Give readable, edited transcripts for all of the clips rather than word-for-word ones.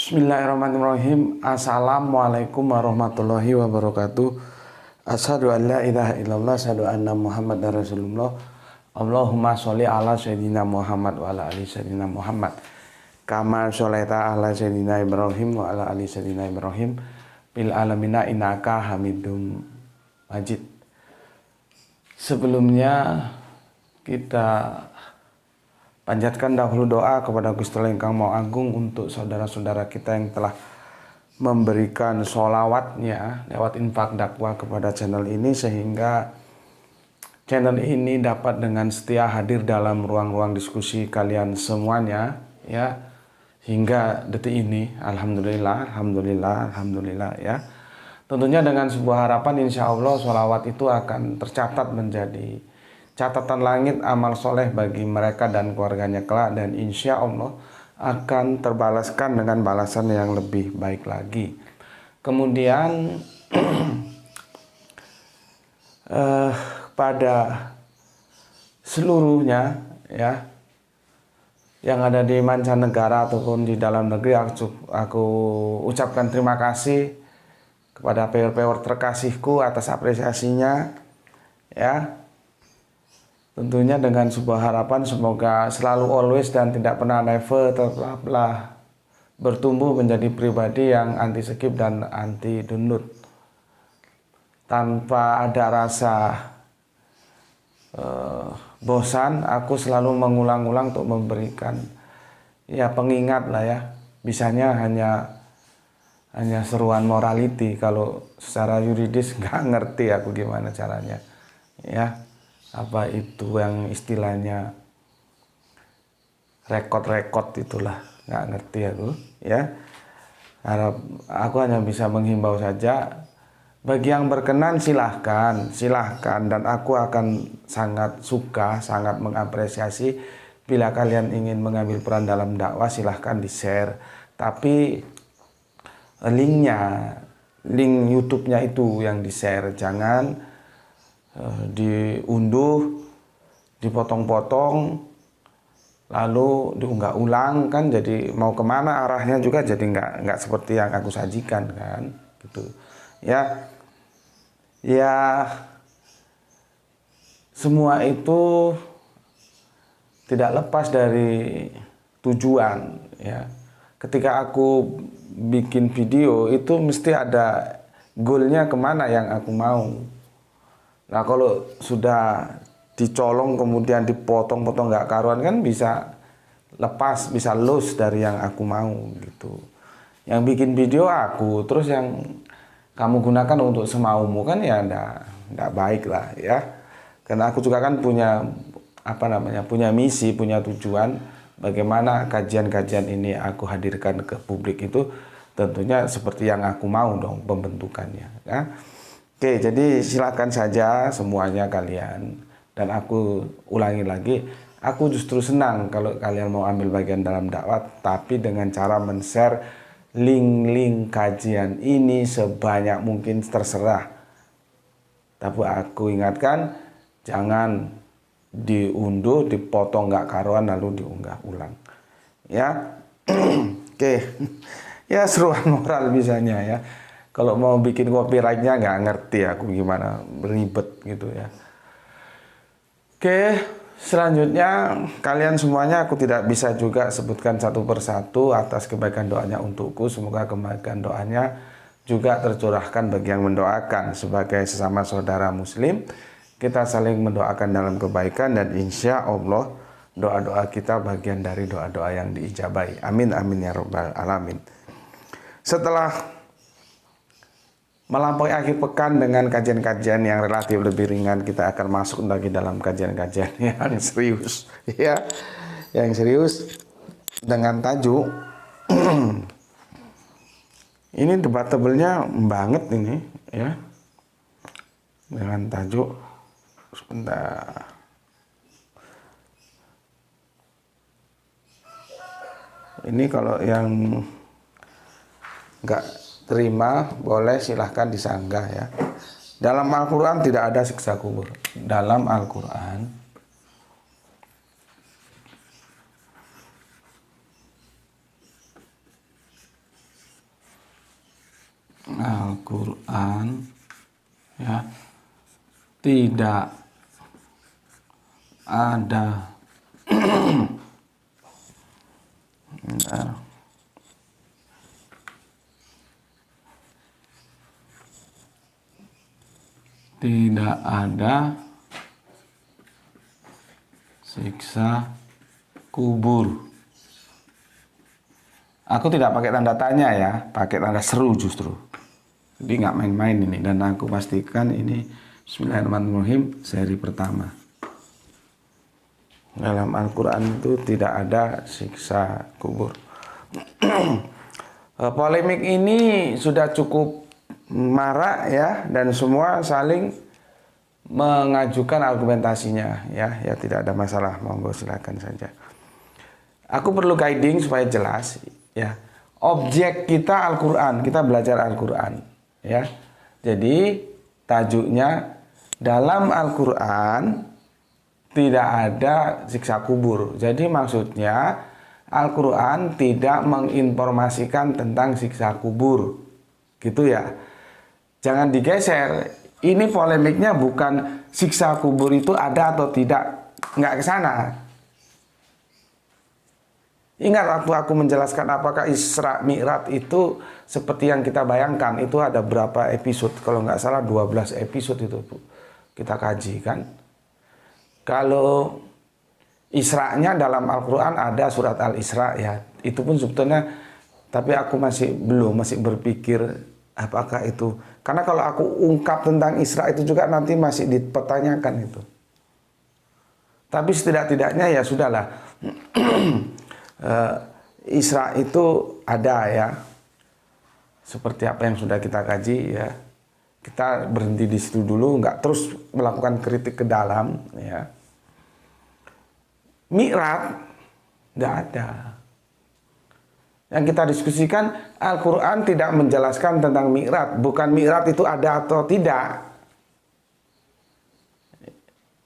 Bismillahirrahmanirrahim. Assalamualaikum warahmatullahi wabarakatuh. Asyhadu an la ilaha illallah, asyhadu anna Muhammadar Rasulullah. Allahumma sholli ala sayyidina Muhammad wa ala ali sayyidina Muhammad. Kama sholaita ala sayyidina Ibrahim wa ala ali sayyidina Ibrahim bil alamina innaka Hamidum Majid. Sebelumnya kita panjatkan dahulu doa kepada Gusti Allah Ingkang Maha Agung untuk saudara-saudara kita yang telah memberikan sholawatnya lewat infak dakwah kepada channel ini, sehingga channel ini dapat dengan setia hadir dalam ruang-ruang diskusi kalian semuanya ya, hingga detik ini. Alhamdulillah ya. Tentunya dengan sebuah harapan, insya Allah sholawat itu akan tercatat menjadi catatan langit amal soleh bagi mereka dan keluarganya kelak, dan insya Allah akan terbalaskan dengan balasan yang lebih baik lagi. Kemudian pada seluruhnya ya, yang ada di mancanegara ataupun di dalam negeri, aku ucapkan terima kasih kepada pewer-pewer terkasihku atas apresiasinya ya. Tentunya dengan sebuah harapan semoga selalu always dan tidak pernah never tetaplah bertumbuh menjadi pribadi yang anti skip dan anti download, tanpa ada rasa bosan. Aku selalu mengulang-ulang untuk memberikan ya pengingat lah ya, bisanya hanya seruan morality. Kalau secara yuridis nggak ngerti aku gimana caranya ya, apa itu yang istilahnya rekod itulah, nggak ngerti aku ya. Aku hanya bisa menghimbau saja, bagi yang berkenan silahkan, dan aku akan sangat suka, sangat mengapresiasi bila kalian ingin mengambil peran dalam dakwah, silahkan di share, tapi link YouTube-nya itu yang di share, jangan diunduh, dipotong-potong, lalu diunggah ulang, kan jadi mau kemana arahnya juga jadi nggak seperti yang aku sajikan kan gitu ya. Semua itu tidak lepas dari tujuan ya. Ketika aku bikin video itu mesti ada goalnya, kemana yang aku mau. Nah, kalau sudah dicolong kemudian dipotong-potong nggak karuan, kan bisa lepas, bisa lose dari yang aku mau gitu. Yang bikin video aku, terus yang kamu gunakan untuk semaumu, kan ya nggak baik lah ya. Karena aku juga kan punya punya misi, punya tujuan, bagaimana kajian-kajian ini aku hadirkan ke publik itu tentunya seperti yang aku mau dong pembentukannya ya. Oke, jadi silakan saja semuanya kalian. Dan aku ulangi lagi, aku justru senang kalau kalian mau ambil bagian dalam dakwah, tapi dengan cara men-share link-link kajian ini sebanyak mungkin, terserah. Tapi aku ingatkan, jangan diunduh, dipotong nggak karuan lalu diunggah ulang. Ya, oke. Ya, seruan moral bisanya ya. Kalau mau bikin copyrightnya nggak ngerti aku gimana, ribet gitu ya. Oke, selanjutnya kalian semuanya aku tidak bisa juga sebutkan satu persatu atas kebaikan doanya untukku. Semoga kebaikan doanya juga tercurahkan bagi yang mendoakan. Sebagai sesama saudara muslim, kita saling mendoakan dalam kebaikan, dan insya Allah doa-doa kita bagian dari doa-doa yang diijabahi. Amin amin ya rabbal alamin. Setelah melampaui akhir pekan dengan kajian-kajian yang relatif lebih ringan, kita akan masuk lagi dalam kajian-kajian yang serius ya, yang serius dengan tajuk ini debatable-nya banget ini ya, dengan tajuk, sebentar, ini kalau yang nggak terima boleh silahkan disanggah ya. Dalam Al-Quran tidak ada siksa kubur. Dalam Al-Quran Al-Quran ya tidak ada bentar. Tidak ada siksa kubur. Aku tidak pakai tanda tanya ya, pakai tanda seru justru. Jadi nggak main-main ini, dan aku pastikan ini Bismillahirrahmanirrahim seri pertama. Dalam Al-Quran itu tidak ada siksa kubur. Polemik ini sudah cukup marak ya, dan semua saling mengajukan argumentasinya ya tidak ada masalah, monggo silakan saja. Aku perlu guiding supaya jelas ya. Objek kita Al-Quran, kita belajar Al-Quran ya. Jadi tajuknya dalam Al-Quran tidak ada siksa kubur. Jadi maksudnya Al-Quran tidak menginformasikan tentang siksa kubur, gitu ya. Jangan digeser. Ini polemiknya bukan siksa kubur itu ada atau tidak, nggak ke sana. Ingat waktu aku menjelaskan apakah Isra Mi'raj itu seperti yang kita bayangkan, itu ada berapa episode? Kalau nggak salah 12 episode itu kita kaji kan. Kalau Isra-nya dalam Al-Quran ada surat Al-Isra ya, itu pun sebetulnya, tapi aku masih berpikir apakah itu, karena kalau aku ungkap tentang Isra itu juga nanti masih dipertanyakan itu. Tapi setidak-tidaknya ya sudahlah. Isra itu ada ya, seperti apa yang sudah kita kaji ya. Kita berhenti di situ dulu, nggak terus melakukan kritik ke dalam ya. Mi'raj nggak ada. Yang kita diskusikan Al-Quran tidak menjelaskan tentang Mi'raj, bukan Mi'raj itu ada atau tidak.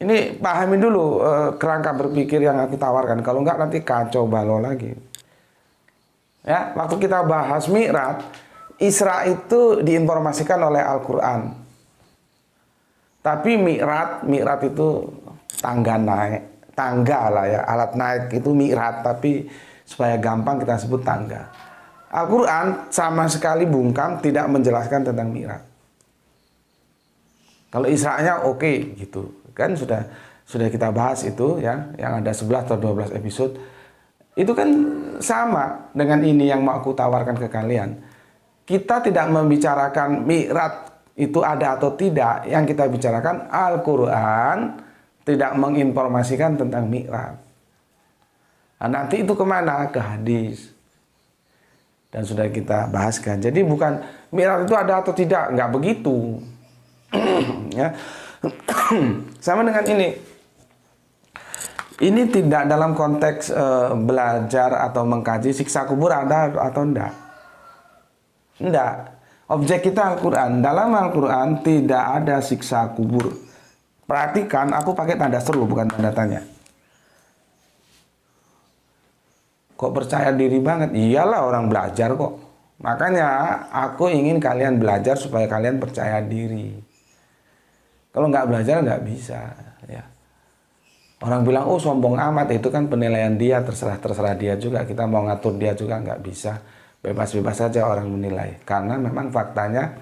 Ini pahami dulu kerangka berpikir yang aku tawarkan. Kalau enggak nanti kacau balau lagi. Ya, waktu kita bahas Mi'raj, Isra itu diinformasikan oleh Al-Quran. Tapi Mi'raj itu tangga naik, tangga lah ya, alat naik itu Mi'raj, tapi supaya gampang kita sebut tangga. Al-Quran sama sekali bungkam tidak menjelaskan tentang Mi'raj. Kalau Isra-nya oke gitu. Kan sudah kita bahas itu ya, yang ada 11 atau 12 episode. Itu kan sama dengan ini yang mau aku tawarkan ke kalian. Kita tidak membicarakan Mi'raj itu ada atau tidak. Yang kita bicarakan Al-Quran tidak menginformasikan tentang Mi'raj. Nah, nanti itu kemana? Ke hadis. Dan sudah kita bahaskan. Jadi bukan Mi'raj itu ada atau tidak, nggak begitu. Ya. Sama dengan ini. Ini tidak dalam konteks belajar atau mengkaji siksa kubur ada atau enggak. Enggak. Objek kita Al-Quran. Dalam Al-Quran tidak ada siksa kubur. Perhatikan, aku pakai tanda seru bukan tanda tanya. Kok percaya diri banget? Iyalah, orang belajar kok. Makanya aku ingin kalian belajar supaya kalian percaya diri. Kalau nggak belajar nggak bisa ya. Orang bilang oh sombong amat, itu kan penilaian dia, terserah dia juga. Kita mau ngatur dia juga nggak bisa. Bebas-bebas saja orang menilai. Karena memang faktanya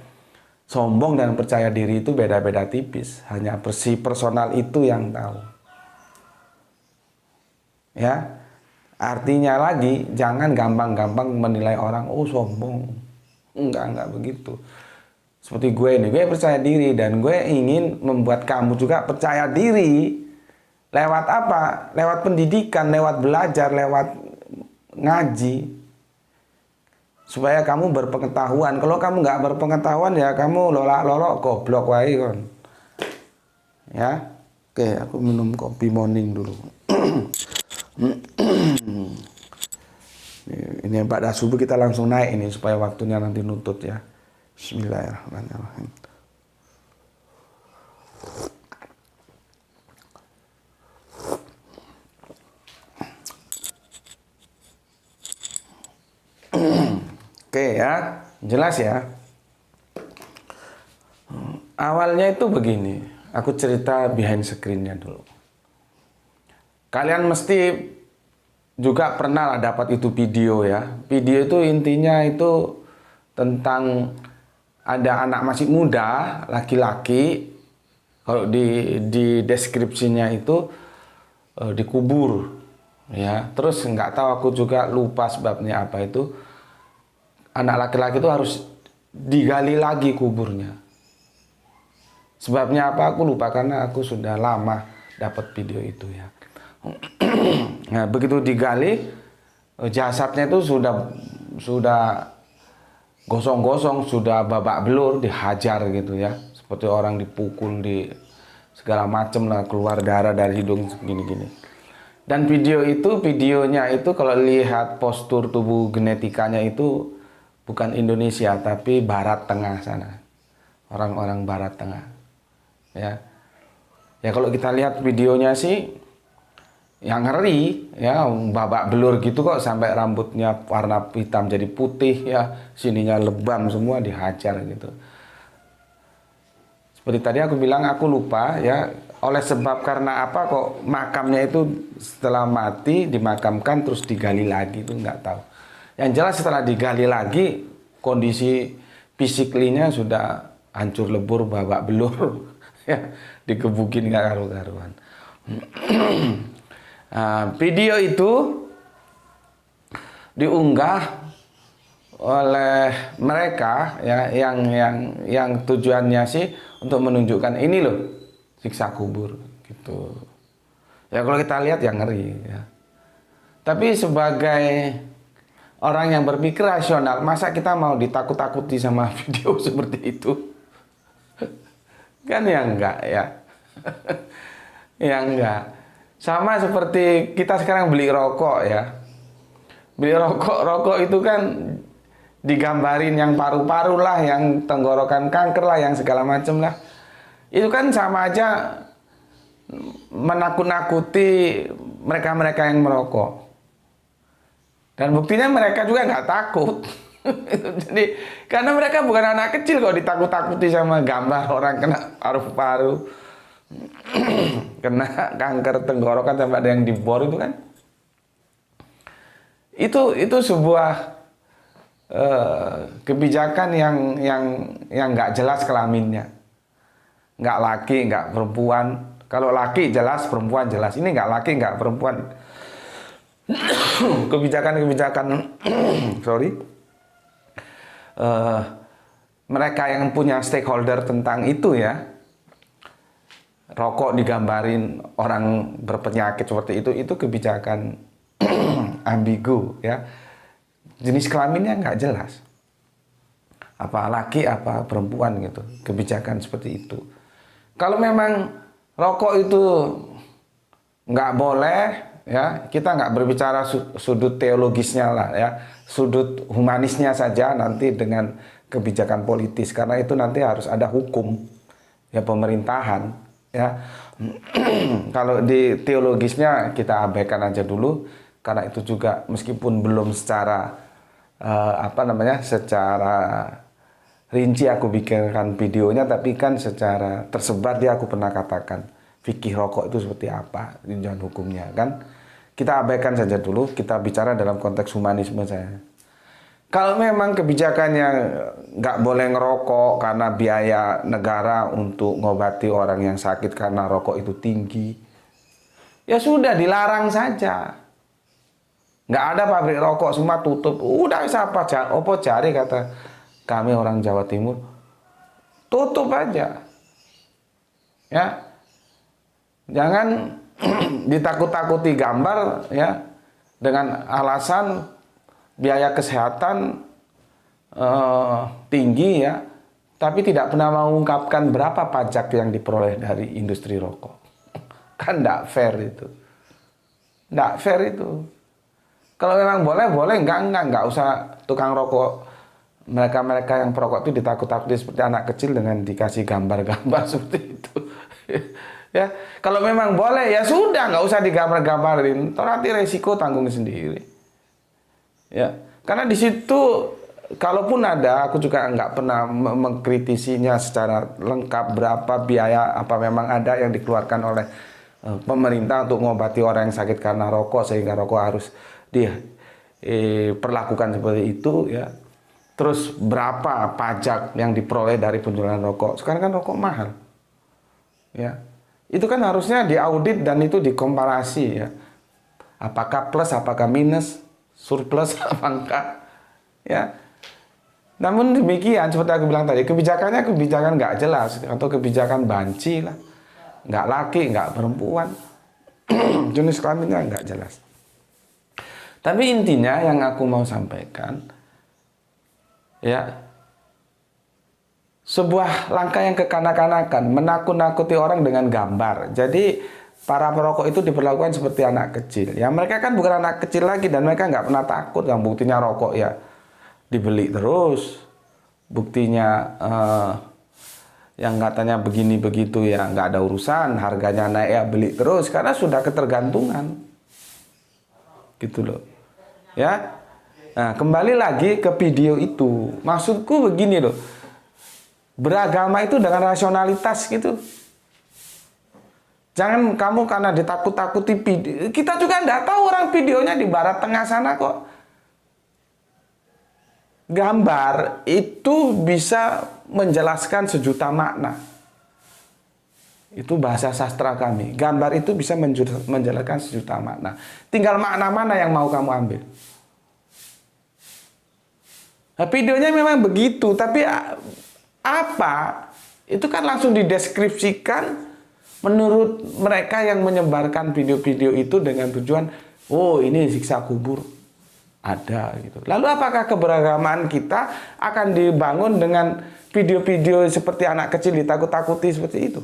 sombong dan percaya diri itu beda-beda tipis. Hanya si personal itu yang tahu. Ya. Artinya lagi jangan gampang-gampang menilai orang oh sombong. Enggak begitu. Seperti gue ini, gue percaya diri dan gue ingin membuat kamu juga percaya diri. Lewat apa? Lewat pendidikan, lewat belajar, lewat ngaji. Supaya kamu berpengetahuan. Kalau kamu nggak berpengetahuan ya kamu lolak-lolok goblok wae kon. Ya. Oke, aku minum kopi morning dulu. Ini pada subuh kita langsung naik ini supaya waktunya nanti nutut ya. Bismillahirrahmanirrahim. Oke ya, jelas ya. Awalnya itu begini, aku cerita behind screen-nya dulu. Kalian mesti juga pernah lah dapat itu video ya. Video itu intinya itu tentang ada anak masih muda, laki-laki, kalau di deskripsinya itu dikubur ya. Terus nggak tahu, aku juga lupa sebabnya apa itu. Anak laki-laki itu harus digali lagi kuburnya. Sebabnya apa aku lupa, karena aku sudah lama dapat video itu ya. Nah, begitu digali, jasadnya itu sudah gosong-gosong, sudah babak belur, dihajar gitu ya. Seperti orang dipukul, di segala macam lah, keluar darah dari hidung gini-gini. Dan videonya itu kalau lihat postur tubuh genetikanya itu bukan Indonesia tapi Barat Tengah sana. Orang-orang Barat Tengah. Ya. Ya kalau kita lihat videonya sih yang ngeri ya, babak belur gitu kok, sampai rambutnya warna hitam jadi putih ya, sininya lebam semua, dihajar gitu. Seperti tadi aku bilang, aku lupa ya, oleh sebab karena apa kok makamnya itu setelah mati dimakamkan terus digali lagi, itu nggak tahu. Yang jelas setelah digali lagi kondisi fisiklinya sudah hancur lebur, babak belur ya, dikebukin nggak karu-karuan. Nah, video itu diunggah oleh mereka ya, yang tujuannya sih untuk menunjukkan ini loh siksa kubur gitu. Ya kalau kita lihat yang ngeri ya. Tapi sebagai orang yang berpikir rasional, masa kita mau ditakut-takuti sama video seperti itu? Kan ya enggak ya. Ya enggak. Sama seperti kita sekarang beli rokok ya. Beli rokok itu kan digambarin yang paru-paru lah, yang tenggorokan kanker lah, yang segala macam lah. Itu kan sama aja menakut-nakuti mereka-mereka yang merokok. Dan buktinya mereka juga nggak takut. Jadi karena mereka bukan anak kecil kok ditakut-takuti sama gambar orang kena paru-paru, kena kanker tenggorokan sampai ada yang dibor itu kan. Itu sebuah kebijakan yang nggak jelas kelaminnya. Nggak laki, nggak perempuan. Kalau laki jelas, perempuan jelas. Ini nggak laki, nggak perempuan. Kebijakan-kebijakan sorry, mereka yang punya stakeholder tentang itu ya, rokok digambarin orang berpenyakit seperti itu kebijakan ambigu ya, jenis kelaminnya nggak jelas, apa laki apa perempuan gitu, kebijakan seperti itu. Kalau memang rokok itu nggak boleh ya, kita nggak berbicara sudut teologisnya lah ya, sudut humanisnya saja nanti dengan kebijakan politis, karena itu nanti harus ada hukum ya, pemerintahan ya. Kalau di teologisnya kita abaikan aja dulu, karena itu juga meskipun belum secara secara rinci aku bikinkan videonya, tapi kan secara tersebar dia aku pernah katakan fikih rokok itu seperti apa, tinjauan hukumnya kan. Kita abaikan saja dulu, kita bicara dalam konteks humanisme saya. Kalau memang kebijakannya nggak boleh ngerokok karena biaya negara untuk ngobati orang yang sakit karena rokok itu tinggi, ya sudah dilarang saja. Nggak ada pabrik rokok, semua tutup. Udah siapa opo cari, kata kami orang Jawa Timur, tutup aja. Ya. Jangan ditakut-takuti gambar ya dengan alasan biaya kesehatan tinggi ya, tapi tidak pernah mengungkapkan berapa pajak yang diperoleh dari industri rokok. Kan tidak fair itu. Tidak fair itu. Kalau memang boleh, enggak usah tukang rokok. Mereka yang perokok itu ditakut-takuti seperti anak kecil dengan dikasih gambar-gambar seperti itu. Ya, kalau memang boleh ya sudah, nggak usah digambar-gambarin. Toh nanti resiko tanggung sendiri. Ya, karena di situ kalaupun ada, aku juga nggak pernah mengkritisinya secara lengkap berapa biaya apa memang ada yang dikeluarkan oleh pemerintah untuk mengobati orang yang sakit karena rokok sehingga rokok harus diperlakukan seperti itu ya. Terus berapa pajak yang diperoleh dari penjualan rokok? Sekarang kan rokok mahal, ya. Itu kan harusnya diaudit dan itu dikomparasi ya. Apakah plus, apakah minus, surplus, apa enggak, ya. Namun demikian, seperti aku bilang tadi, kebijakannya kebijakan nggak jelas atau kebijakan banci lah, nggak laki, nggak perempuan, jenis kelaminnya nggak jelas. Tapi intinya yang aku mau sampaikan, ya, sebuah langkah yang kekanak-kanakan, menakut-nakuti orang dengan gambar. Jadi para perokok itu diperlakukan seperti anak kecil. Ya mereka kan bukan anak kecil lagi dan mereka nggak pernah takut. Yang buktinya rokok ya dibeli terus, buktinya yang katanya begini begitu ya nggak ada urusan, harganya naik ya beli terus karena sudah ketergantungan, gitu loh, ya. Nah kembali lagi ke video itu, maksudku begini loh, beragama itu dengan rasionalitas gitu. Jangan kamu karena ditakut-takuti video, kita juga nggak tahu orang videonya di barat tengah sana kok. Gambar itu bisa menjelaskan sejuta makna. Itu bahasa sastra kami. Gambar itu bisa menjelaskan sejuta makna. Tinggal makna mana yang mau kamu ambil. Nah, videonya memang begitu, tapi apa? Itu kan langsung dideskripsikan menurut mereka yang menyebarkan video-video itu dengan tujuan, oh ini siksa kubur. Ada gitu. Lalu apakah keberagaman kita akan dibangun dengan video-video seperti anak kecil ditakut-takuti seperti itu?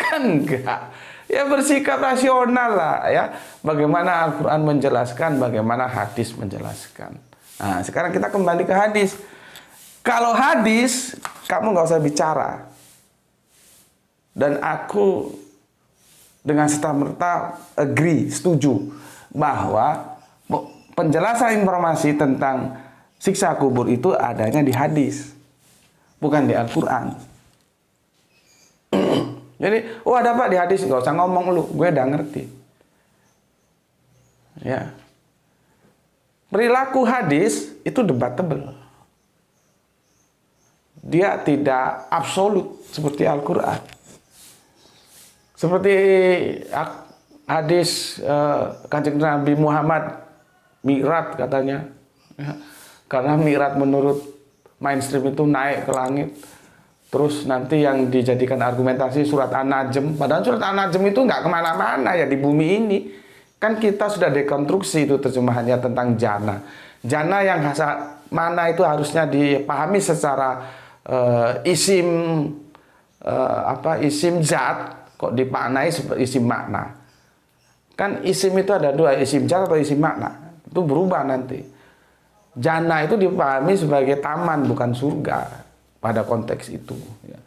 Kan enggak. Ya bersikap rasional lah ya. Bagaimana Al-Quran menjelaskan, bagaimana hadis menjelaskan. Nah sekarang kita kembali ke hadis. Kalau hadis, kamu nggak usah bicara. Dan aku dengan serta-merta agree, setuju bahwa penjelasan informasi tentang siksa kubur itu adanya di hadis, bukan di Al-Quran. Jadi, oh ada apa di hadis, nggak usah ngomong lu, gue udah ngerti. Ya, perilaku hadis itu debatable. Dia tidak absolut seperti Al-Quran. Seperti hadis Kanjeng Nabi Muhammad Mi'raj katanya, ya, karena Mi'raj menurut mainstream itu naik ke langit. Terus nanti yang dijadikan argumentasi surat An-Najm, padahal surat An-Najm itu nggak kemana-mana ya di bumi ini. Kan kita sudah dekonstruksi itu terjemahannya tentang jannah. Jannah yang mana itu harusnya dipahami secara isim isim zat, kok dimaknai seperti isim makna. Kan isim itu ada dua, isim zat atau isim makna. Itu berubah nanti. Jannah itu dipahami sebagai taman, bukan surga pada konteks itu. Ya.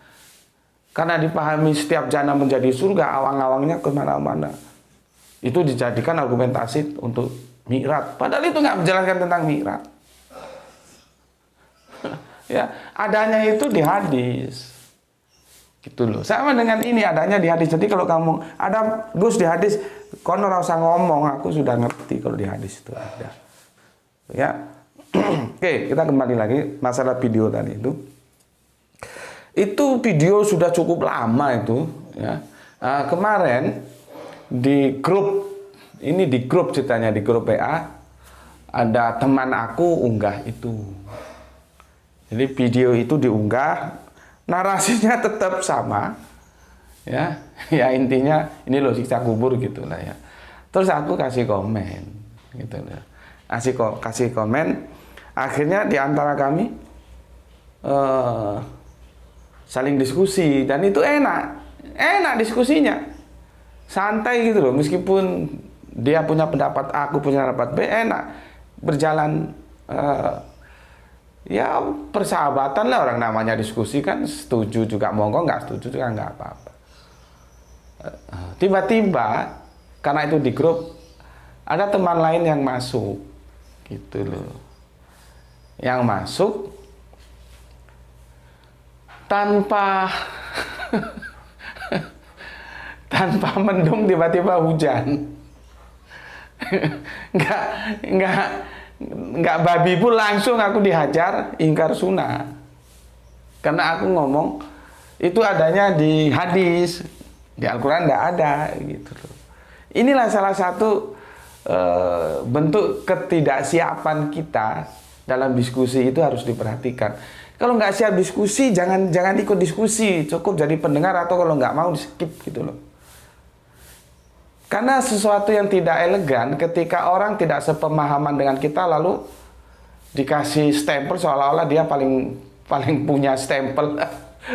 Karena dipahami setiap jannah menjadi surga, awang-awangnya kemana-mana. Itu dijadikan argumentasi untuk Mi'raj. Padahal itu nggak menjelaskan tentang Mi'raj. Ya, adanya itu di hadis. Gitu loh. Sama dengan ini adanya di hadis. Jadi kalau kamu ada Gus di hadis, kono ora usah ngomong, aku sudah ngerti kalau di hadis itu ada. Ya. Oke, kita kembali lagi masalah video tadi itu. Itu video sudah cukup lama itu, ya. Kemarin di grup ini di grup ceritanya di grup PA ada teman aku unggah itu. Jadi video itu diunggah, narasinya tetap sama, ya, ya intinya ini loh siksa kubur gitulah ya. Terus aku kasih komen, gitu loh, kasih komen. Akhirnya di antara kami saling diskusi dan itu enak diskusinya, santai gitu loh. Meskipun dia punya pendapat A, aku punya pendapat B, enak berjalan. Ya persahabatan lah orang namanya diskusi kan, setuju juga monggo, nggak setuju juga nggak apa-apa. Tiba-tiba karena itu di grup ada teman lain yang masuk, gitu loh. Yang masuk tanpa tanpa mendung tiba-tiba hujan. nggak nggak nggak babi pun langsung aku dihajar ingkar sunnah. Karena aku ngomong itu adanya di hadis, di Al-Quran nggak ada, gitu loh. Inilah salah satu bentuk ketidaksiapan kita dalam diskusi, itu harus diperhatikan. Kalau nggak siap diskusi, jangan ikut diskusi, cukup jadi pendengar, atau kalau nggak mau di skip, gitu loh. Karena sesuatu yang tidak elegan ketika orang tidak sepemahaman dengan kita lalu dikasih stempel seolah-olah dia paling punya stempel,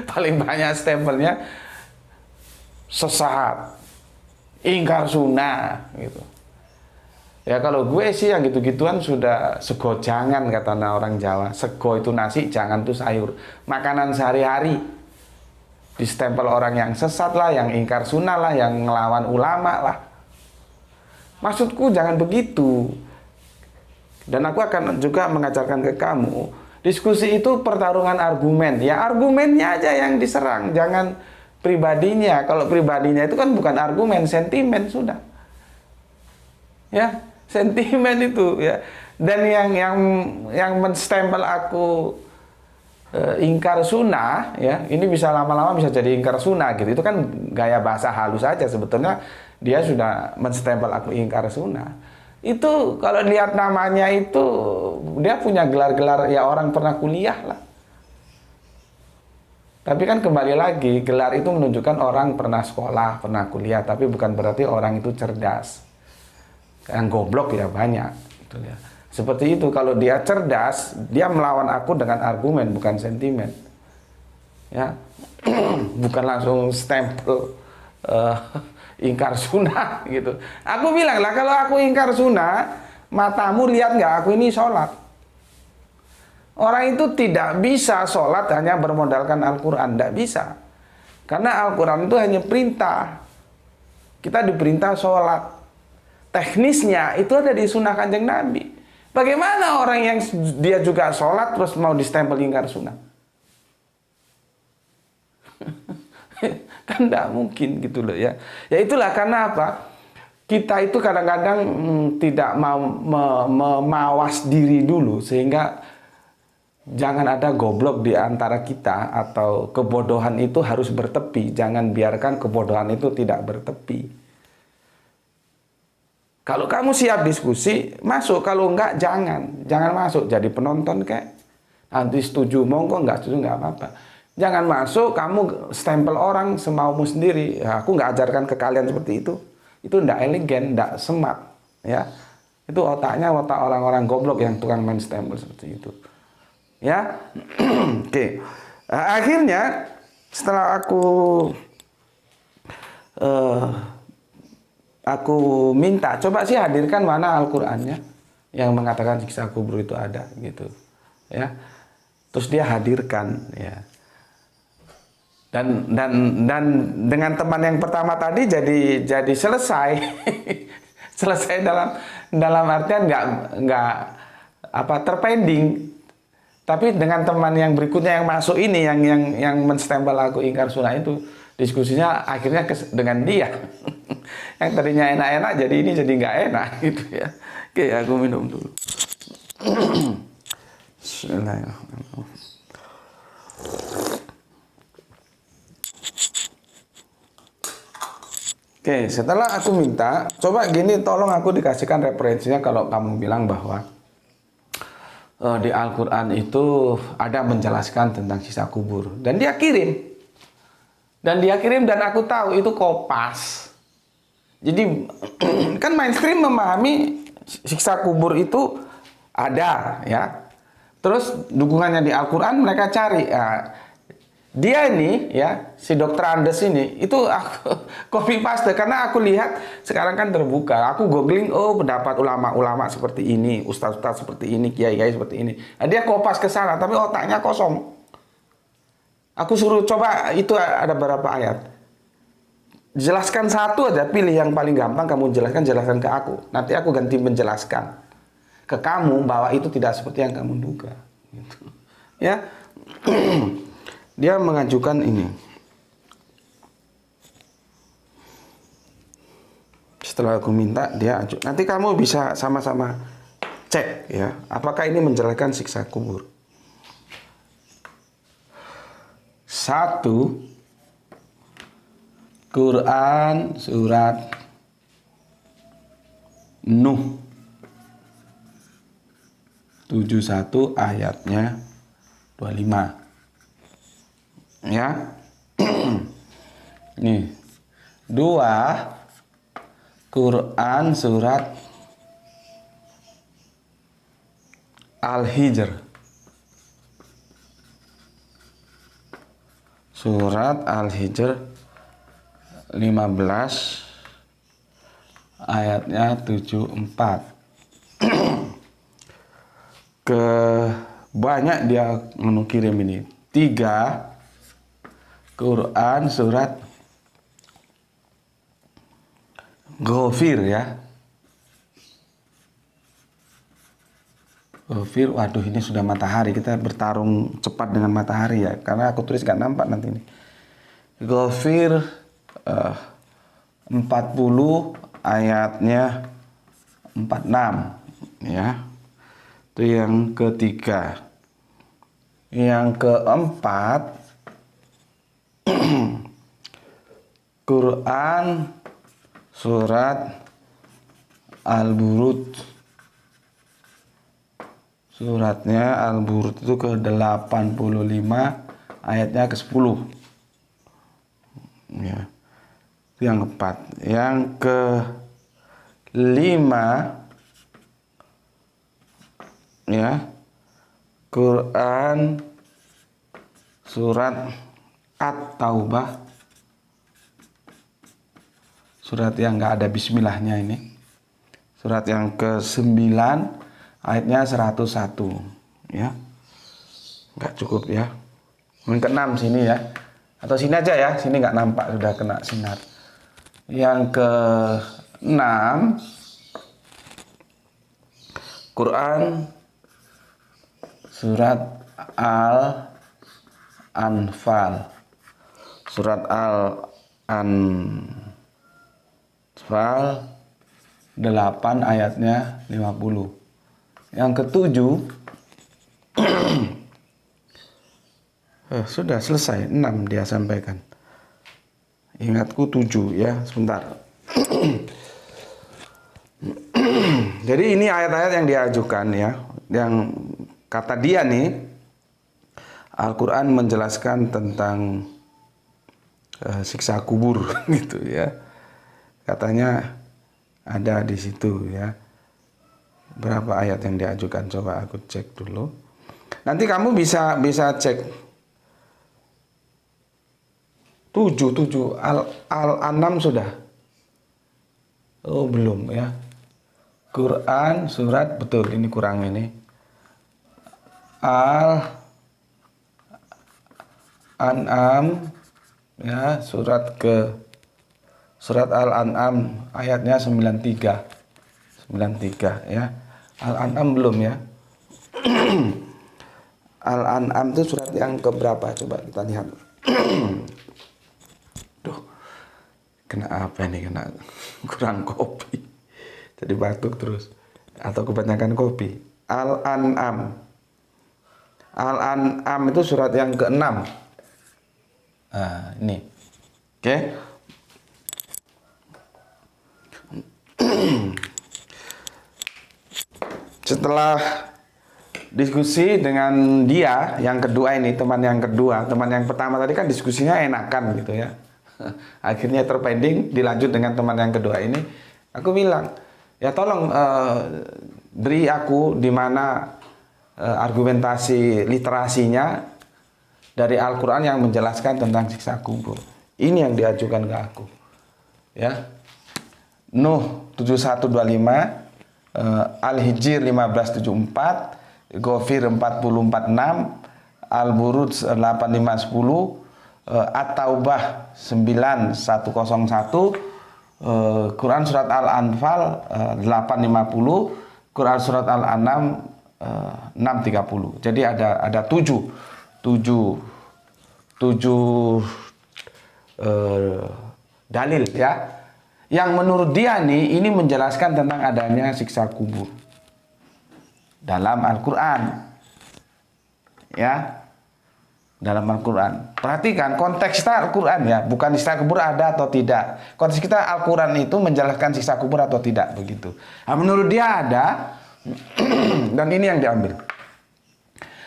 paling banyak stempelnya, sesat, ingkar sunnah, gitu. Ya kalau gue sih yang gitu-gituan sudah sego jangan, kata orang Jawa. Sego itu nasi, jangan itu sayur. Makanan sehari-hari distempel orang yang sesat lah, yang ingkar sunnah lah, yang ngelawan ulama lah. Maksudku jangan begitu. Dan aku akan juga mengajarkan ke kamu, diskusi itu pertarungan argumen. Ya argumennya aja yang diserang, jangan pribadinya. Kalau pribadinya itu kan bukan argumen, sentimen sudah. Ya, sentimen itu ya. Dan yang menstempel aku ingkar sunnah, ya, ini bisa lama-lama bisa jadi ingkar sunnah gitu. Itu kan gaya bahasa halus aja, sebetulnya dia sudah menstempel aku ingkar sunnah. Itu kalau lihat namanya itu dia punya gelar-gelar ya orang pernah kuliah lah. Tapi kan kembali lagi, gelar itu menunjukkan orang pernah sekolah, pernah kuliah, tapi bukan berarti orang itu cerdas. Yang goblok ya banyak, gitu ya. Seperti itu, kalau dia cerdas, dia melawan aku dengan argumen, bukan sentimen. Ya, bukan langsung stempel ingkar sunnah gitu. Aku bilang lah, kalau aku ingkar sunnah, matamu lihat nggak aku ini sholat? Orang itu tidak bisa sholat hanya bermodalkan Al-Quran, tidak bisa. Karena Al-Quran itu hanya perintah. Kita diperintah sholat. Teknisnya itu ada di sunnah Kanjeng Nabi. Bagaimana orang yang dia juga sholat terus mau distempel ingkar sunnah? Kan tidak mungkin gitu loh ya. Ya itulah karena apa? Kita itu kadang-kadang tidak mau memawas diri dulu, sehingga jangan ada goblok di antara kita, atau kebodohan itu harus bertepi. Jangan biarkan kebodohan itu tidak bertepi. Kalau kamu siap diskusi, masuk. Kalau enggak, jangan masuk. Jadi penonton kayak nanti setuju monggo, enggak setuju enggak apa-apa. Jangan masuk, kamu stempel orang semaumu sendiri. Ya, aku enggak ajarkan ke kalian seperti itu. Itu enggak elegan, enggak smart, ya. Itu otaknya otak orang-orang goblok yang tukang main stempel seperti itu. Ya. Oke. Akhirnya setelah aku minta, coba sih hadirkan mana Al-Qur'annya yang mengatakan siksa kubur itu ada, gitu. Ya. Terus dia hadirkan, ya. Dan dengan teman yang pertama tadi jadi selesai. Selesai dalam artian nggak terpending. Tapi dengan teman yang berikutnya yang masuk ini, yang menstempel aku ingkar sunnah itu, diskusinya akhirnya dengan dia. Yang tadinya enak-enak jadi ini jadi nggak enak, gitu ya. Oke, aku minum dulu. Bismillahirrahmanirrahim. Oke, setelah aku minta, coba gini, tolong aku dikasihkan referensinya kalau kamu bilang bahwa di Al-Quran itu ada menjelaskan tentang siksa kubur. Dan dia kirim. Dan aku tahu itu Kompas. Jadi kan mainstream memahami siksa kubur itu ada, ya. Terus dukungannya di Al-Quran mereka cari. Dia ini, ya, si Dr. Andes ini, itu aku copy paste karena aku lihat sekarang kan terbuka. Aku googling, oh pendapat ulama-ulama seperti ini, ustaz-ustaz seperti ini, kiai-kiai seperti ini. Nah, dia kopas ke sana, tapi otaknya kosong. Aku suruh coba, itu ada berapa ayat. jelaskan satu aja, pilih yang paling gampang kamu jelaskan ke aku. Nanti aku ganti menjelaskan ke kamu bahwa itu tidak seperti yang kamu duga. Gitu. Ya, dia mengajukan ini. Setelah aku minta, dia ajukan. Nanti kamu bisa sama-sama cek ya, apakah ini menjelaskan siksa kubur. 1. Quran surat Nuh 71 ayatnya 25. Ya. Nih. 2. Quran surat Al-Hijr. Surat Al-Hijr 15 ayatnya 74. Ke banyak dia mengirim ini. 3. Quran surat Ghafir ya. Ghafir, waduh ini sudah matahari, kita bertarung cepat dengan matahari ya, karena aku tulis gak nampak nanti ini. Ghafir 40 ayatnya 46 ya. Itu yang ketiga. Yang keempat Quran surat Al-Burud. Suratnya Al-Burud itu ke 85 ayatnya ke 10 ya. Itu yang keempat. Yang kelima ya, Quran surat At-Taubah, surat yang nggak ada bismillahnya ini, surat yang ke-9 ayatnya 101 ya. Nggak cukup ya. Yang ke-6 sini ya, atau sini aja ya, sini nggak nampak, sudah kena sinar. Yang ke-6 Quran surat Al-Anfal. Surat Al-Anfal 8 ayatnya 50. Yang ketujuh sudah selesai, 6 dia sampaikan. Ingatku 7 ya, sebentar. Jadi ini ayat-ayat yang diajukan ya, yang kata dia nih, Al-Quran menjelaskan tentang siksa kubur gitu ya. Katanya ada di situ ya. Berapa ayat yang diajukan? Coba aku cek dulu. Nanti kamu bisa cek. 7 Al-An'am sudah. Oh belum ya. Quran surat, betul ini kurang ini. Al-An'am ya, surat Al-An'am ayatnya 93 ya. Al-An'am belum ya. Al-An'am itu surat yang keberapa, coba kita lihat. Duh, kena apa ini, kena kurang kopi jadi batuk terus, atau kebanyakan kopi. Al-An'am itu surat yang ke-6. Nah, ini. Oke. Setelah diskusi dengan dia yang kedua ini, teman yang kedua, teman yang pertama tadi kan diskusinya enakan gitu ya. Akhirnya terpending, dilanjut dengan teman yang kedua ini. Aku bilang, ya tolong beri aku di mana argumentasi literasinya dari Al-Quran yang menjelaskan tentang siksa kubur. Ini yang diajukan ke aku. Ya. Nuh 7125, Al-Hijr 1574, Ghafir 4046, Al-Burud 8510, At-Taubah 9101, Quran surat Al-Anfal 850, Quran surat Al-An'am 630. Jadi ada tujuh dalil ya, yang menurut dia nih ini menjelaskan tentang adanya siksa kubur dalam Al-Quran ya, dalam Al-Quran. Perhatikan konteks kita Al-Quran ya, bukan siksa kubur ada atau tidak. Konteks kita Al-Quran itu menjelaskan siksa kubur atau tidak begitu. Nah, menurut dia ada dan ini yang diambil.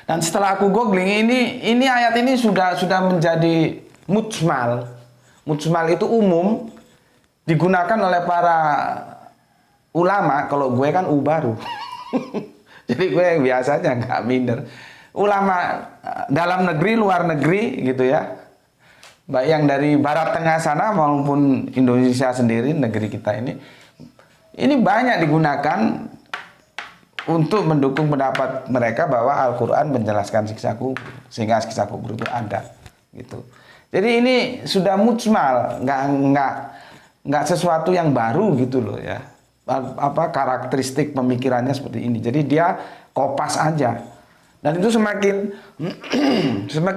Dan setelah aku googling, ini ayat ini sudah menjadi mujmal. Mujmal itu umum, digunakan oleh para ulama. Kalau gue kan baru jadi gue biasanya nggak minder. Ulama dalam negeri, luar negeri gitu ya, baik yang dari barat tengah sana maupun Indonesia sendiri, negeri kita ini banyak digunakan untuk mendukung pendapat mereka bahwa Al-Quran menjelaskan siksa kubur, sehingga siksa kubur itu ada gitu. Jadi ini sudah mujmal, nggak sesuatu yang baru gitu loh ya. Apa karakteristik pemikirannya seperti ini. Jadi dia kopas aja. Dan itu semakin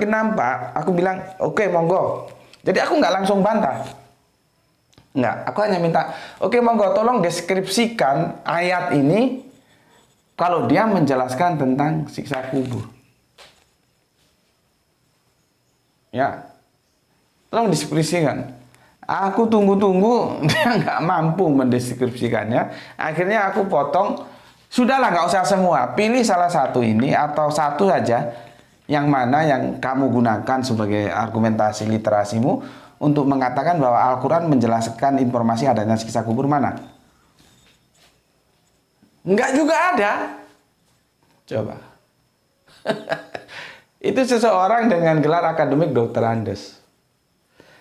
nampak, aku bilang, oke, monggo. Jadi aku nggak langsung bantah. Nggak, aku hanya minta, oke, monggo, tolong deskripsikan ayat ini kalau dia menjelaskan tentang siksa kubur. Ya, tolong deskripsikan. Aku tunggu-tunggu, dia nggak mampu mendeskripsikannya. Akhirnya aku potong. Sudahlah, nggak usah semua. Pilih salah satu ini atau satu saja yang mana yang kamu gunakan sebagai argumentasi literasimu untuk mengatakan bahwa Al-Quran menjelaskan informasi adanya siksa kubur mana. Enggak juga ada. Coba. Itu seseorang dengan gelar akademik Dr. Andes.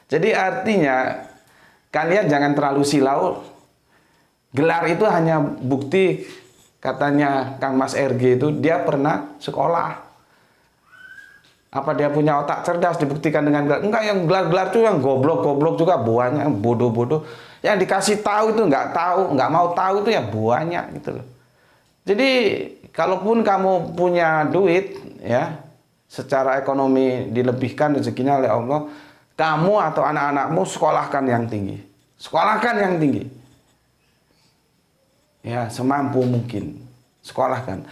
Jadi artinya kalian jangan terlalu silau. Gelar itu hanya bukti. Katanya Kang Mas RG itu dia pernah sekolah. Apa dia punya otak cerdas dibuktikan dengan gelar? Enggak, yang gelar-gelar itu yang goblok-goblok juga banyak, bodoh-bodoh. Yang dikasih tahu itu nggak tahu, nggak mau tahu itu ya banyak gitu loh. Jadi kalaupun kamu punya duit ya, secara ekonomi dilebihkan rezekinya oleh Allah, kamu atau anak-anakmu sekolahkan yang tinggi. Sekolahkan yang tinggi. Ya, semampu mungkin. Sekolahkan.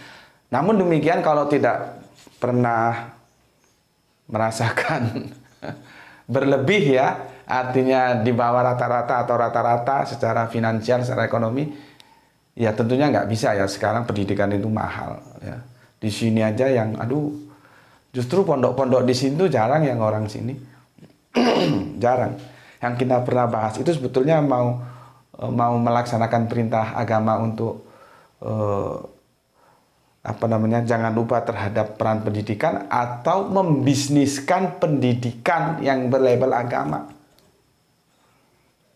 Namun demikian kalau tidak pernah merasakan berlebih ya, artinya di bawah rata-rata atau rata-rata secara finansial, secara ekonomi, ya tentunya nggak bisa ya. Sekarang pendidikan itu mahal ya. Di sini aja yang justru pondok-pondok di sini tuh jarang yang orang sini. Jarang. Yang kita pernah bahas itu sebetulnya mau melaksanakan perintah agama untuk jangan lupa terhadap peran pendidikan atau membisniskan pendidikan yang berlabel agama.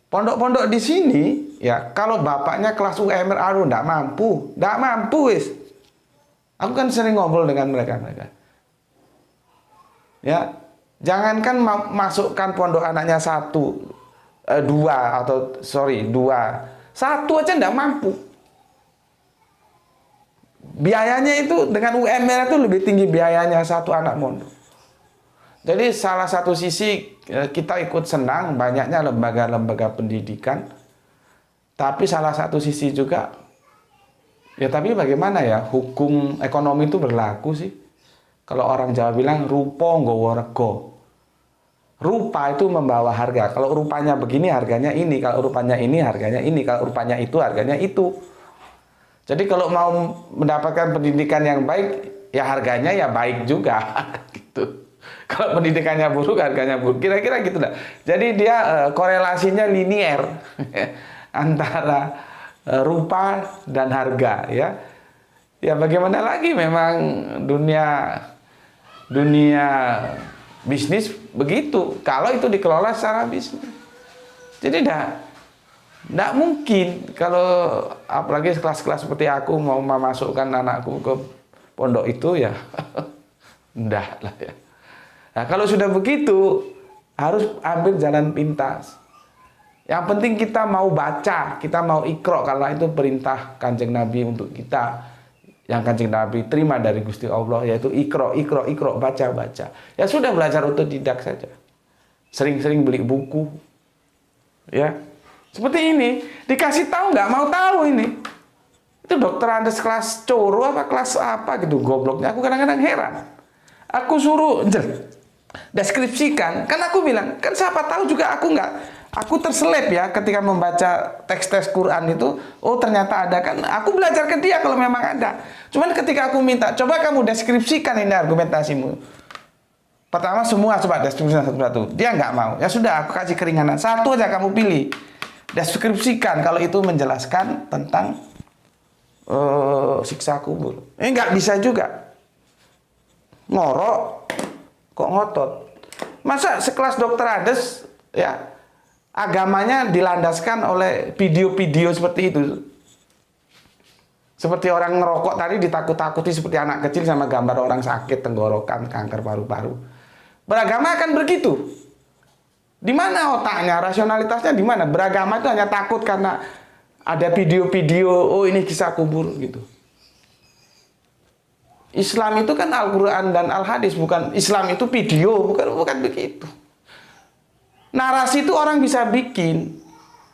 Pondok-pondok di sini ya, kalau bapaknya kelas UMR enggak mampu wis. Aku kan sering ngobrol dengan mereka. Ya, jangankan masukkan pondok anaknya dua, satu aja enggak mampu. Biayanya itu dengan UMR itu lebih tinggi biayanya satu anak pondok. Jadi salah satu sisi kita ikut senang banyaknya lembaga-lembaga pendidikan, tapi salah satu sisi juga ya, tapi bagaimana ya, hukum ekonomi itu berlaku sih. Kalau orang Jawa bilang rupa nggawa rega. Rupa itu membawa harga. Kalau rupanya begini harganya ini, kalau rupanya ini harganya ini, kalau rupanya itu harganya itu. Jadi kalau mau mendapatkan pendidikan yang baik, ya harganya ya baik juga gitu. Kalau pendidikannya buruk, harganya buruk. Kira-kira gitu lah. Jadi dia korelasinya linier antara rupa dan harga ya. Ya bagaimana lagi, memang dunia bisnis begitu, kalau itu dikelola secara bisnis. Jadi tidak mungkin kalau apalagi kelas-kelas seperti aku mau memasukkan anakku ke pondok itu ya, enggak lah ya. Nah, kalau sudah begitu harus ambil jalan pintas. Yang penting kita mau baca, kita mau iqra, karena itu perintah Kanjeng Nabi untuk kita. Yang Kanjeng Nabi terima dari Gusti Allah, yaitu iqra, iqra, iqra, baca, baca. Ya sudah, belajar otodidak saja. Sering-sering beli buku. Ya. Seperti ini, dikasih tahu nggak mau tahu ini. Itu dokter Andes kelas coro apa kelas apa gitu, gobloknya. Aku kadang-kadang heran. Aku suruh deskripsikan, kan aku bilang, kan siapa tahu juga aku terselip ya ketika membaca teks-teks Quran itu. Oh ternyata ada, kan aku belajar ke dia kalau memang ada. Cuman ketika aku minta, coba kamu deskripsikan ini argumentasimu. Pertama semua coba deskripsikan satu-satu. Dia nggak mau. Ya sudah, aku kasih keringanan. Satu aja kamu pilih. Deskripsikan kalau itu menjelaskan tentang siksa kubur. Nggak bisa juga. Ngorok kok ngotot. Masa sekelas dokter Andes ya agamanya dilandaskan oleh video-video seperti itu. Seperti orang ngerokok tadi ditakut-takuti seperti anak kecil sama gambar orang sakit tenggorokan, kanker paru-paru. Beragama akan begitu. Di mana otaknya, rasionalitasnya di mana? Beragama itu hanya takut karena ada video-video, oh ini kisah kubur gitu. Islam itu kan Al-Quran dan Al-Hadis, bukan Islam itu video, bukan begitu. Narasi itu orang bisa bikin.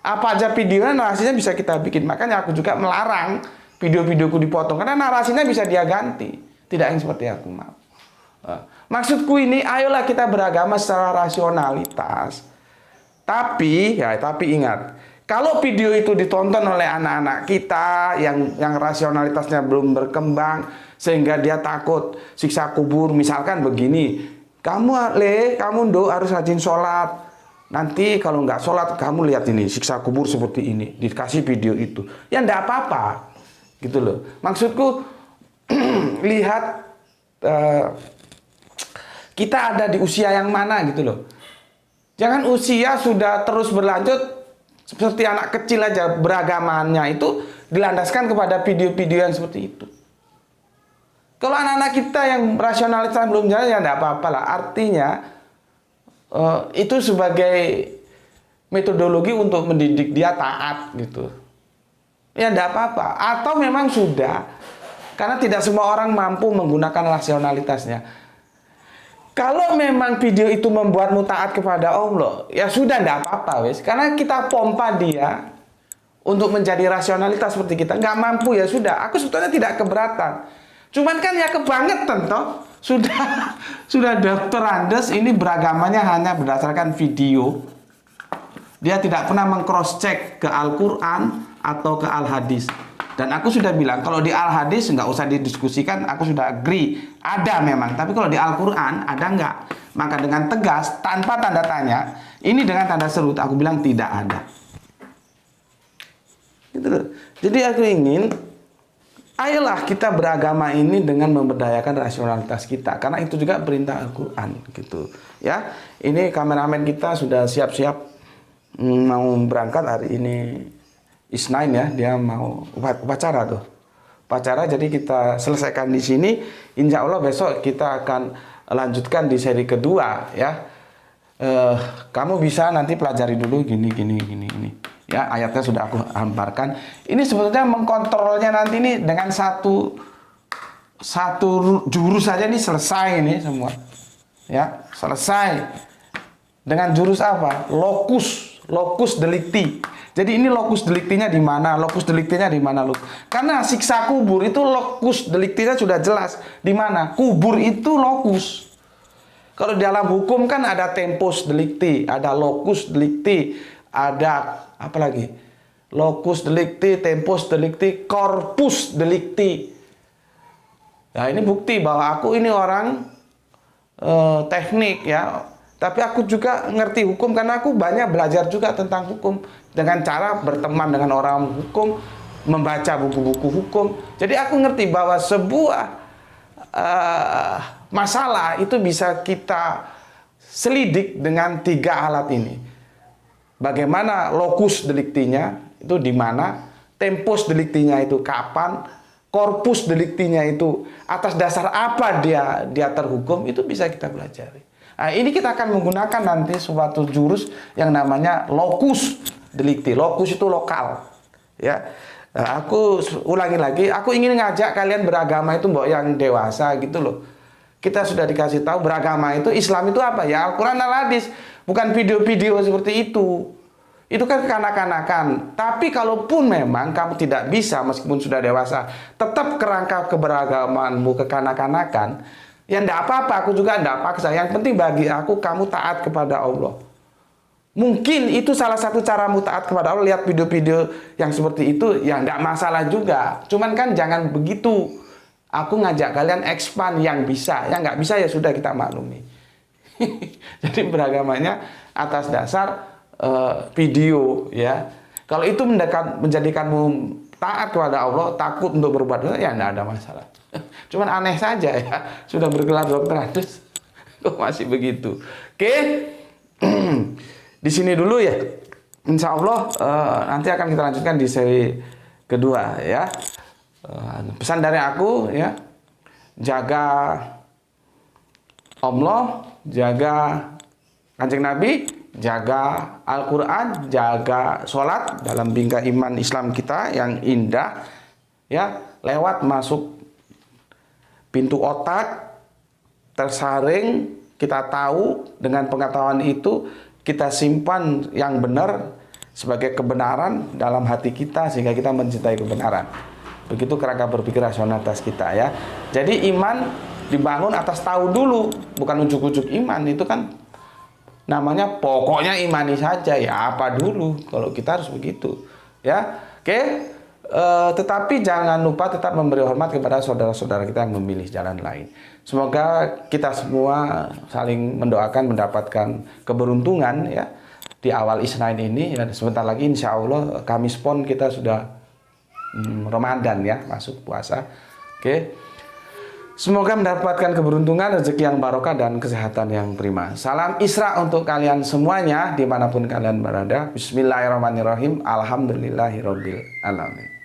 Apa aja videonya, narasinya bisa kita bikin. Makanya aku juga melarang video-videoku dipotong, karena narasinya bisa dia ganti. Tidak yang seperti aku mau. Maksudku ini, ayolah kita beragama secara rasionalitas. Tapi ingat, kalau video itu ditonton oleh anak-anak kita yang rasionalitasnya belum berkembang, sehingga dia takut siksa kubur, misalkan begini, kamu harus rajin sholat. Nanti kalau nggak sholat, kamu lihat ini siksa kubur seperti ini, dikasih video itu, ya nggak apa-apa, gitu loh. Maksudku lihat kita ada di usia yang mana gitu loh. Jangan usia sudah terus berlanjut seperti anak kecil aja, beragamannya itu dilandaskan kepada video-video yang seperti itu. Kalau anak-anak kita yang rasionalitas belum jalan, ya enggak apa-apa lah. Artinya itu sebagai metodologi untuk mendidik dia taat gitu. Ya enggak apa-apa. Atau memang sudah, karena tidak semua orang mampu menggunakan rasionalitasnya. Kalau memang video itu membuatmu taat kepada Allah, ya sudah, enggak apa-apa wes. Karena kita pompa dia untuk menjadi rasionalitas seperti kita. Nggak mampu, ya sudah. Aku sebetulnya tidak keberatan. Cuman kan ya kebangetan toh. Sudah dokter Andes ini beragamanya hanya berdasarkan video. Dia tidak pernah meng-cross check ke Al-Quran atau ke Al-Hadis. Dan aku sudah bilang, kalau di Al-Hadis nggak usah didiskusikan, aku sudah agree. Ada memang, tapi kalau di Al-Quran ada nggak? Maka dengan tegas, tanpa tanda tanya, ini dengan tanda seru, aku bilang tidak ada. Gitu loh. Jadi aku ingin, ayolah kita beragama ini dengan memberdayakan rasionalitas kita. Karena itu juga perintah Al-Quran. Gitu. Ya, ini kameramen kita sudah siap-siap mau berangkat hari ini. Isnain ya, dia mau upacara tuh. Upacara, jadi kita selesaikan di sini. Insya Allah besok kita akan lanjutkan di seri kedua ya. Kamu bisa nanti pelajari dulu gini. Ya, ayatnya sudah aku hamparkan. Ini sebetulnya mengkontrolnya nanti ini dengan satu jurus saja nih selesai ini semua. Ya, selesai. Dengan jurus apa? Locus delicti. Jadi ini lokus deliktinya di mana? Lokus deliktinya di mana, lu? Karena siksa kubur itu lokus deliktinya sudah jelas di mana? Kubur itu lokus. Kalau dalam hukum kan ada tempus delicti, ada locus delicti, ada apa lagi? Locus delicti, tempus delicti, corpus delicti. Nah, ini bukti bahwa aku ini orang teknik ya. Tapi aku juga ngerti hukum karena aku banyak belajar juga tentang hukum. Dengan cara berteman dengan orang hukum, membaca buku-buku hukum. Jadi aku ngerti bahwa sebuah masalah itu bisa kita selidik dengan 3 alat ini. Bagaimana lokus deliktinya, itu di mana, tempus deliktinya itu kapan, korpus deliktinya itu atas dasar apa dia terhukum, itu bisa kita pelajari. Nah, ini kita akan menggunakan nanti suatu jurus yang namanya locus delicti. Locus itu lokal, ya. Nah, aku ulangi lagi, aku ingin ngajak kalian beragama itu mbok yang dewasa gitu loh. Kita sudah dikasih tahu beragama itu, Islam itu apa ya? Al-Quran al-Hadis, bukan video-video seperti itu. Itu kan kekanak-kanakan. Tapi kalaupun memang kamu tidak bisa meskipun sudah dewasa, tetap kerangka keberagamanmu kekanak-kanakan, ya enggak apa-apa, aku juga enggak paksa. Yang penting bagi aku kamu taat kepada Allah. Mungkin itu salah satu caramu taat kepada Allah. Lihat video-video yang seperti itu, ya enggak masalah juga. Cuman kan jangan begitu. Aku ngajak kalian expand yang bisa. Yang enggak bisa ya sudah kita maklumi. Jadi beragamanya atas dasar video, ya. Kalau itu menjadikanmu taat kepada Allah, takut untuk berbuat dosa, ya enggak ada masalah. Cuman aneh saja ya, sudah bergelar dokter terus kok masih begitu. Oke, di sini dulu ya. Insya Allah nanti akan kita lanjutkan di seri kedua ya. Pesan dari aku ya, jaga Allah, jaga Kanjeng Nabi, jaga Al-Quran, jaga sholat dalam bingkai iman Islam kita yang indah ya, lewat masuk pintu otak, tersaring, kita tahu, dengan pengetahuan itu kita simpan yang benar sebagai kebenaran dalam hati kita sehingga kita mencintai kebenaran. Begitu kerangka berpikir rasionalitas kita ya. Jadi iman dibangun atas tahu dulu, bukan ujuk-ujuk iman. Itu kan namanya pokoknya imani saja ya, apa dulu kalau kita harus begitu ya. Oke. Tetapi jangan lupa tetap memberi hormat kepada saudara-saudara kita yang memilih jalan lain. Semoga kita semua saling mendoakan mendapatkan keberuntungan ya di awal Isnin ini ya. Sebentar lagi insya Allah Kamis Pon kita sudah Ramadan ya, masuk puasa. Oke. Semoga mendapatkan keberuntungan, rezeki yang barokah dan kesehatan yang prima. Salam Isra untuk kalian semuanya dimanapun kalian berada. Bismillahirrahmanirrahim. Alhamdulillahirabbil alamin.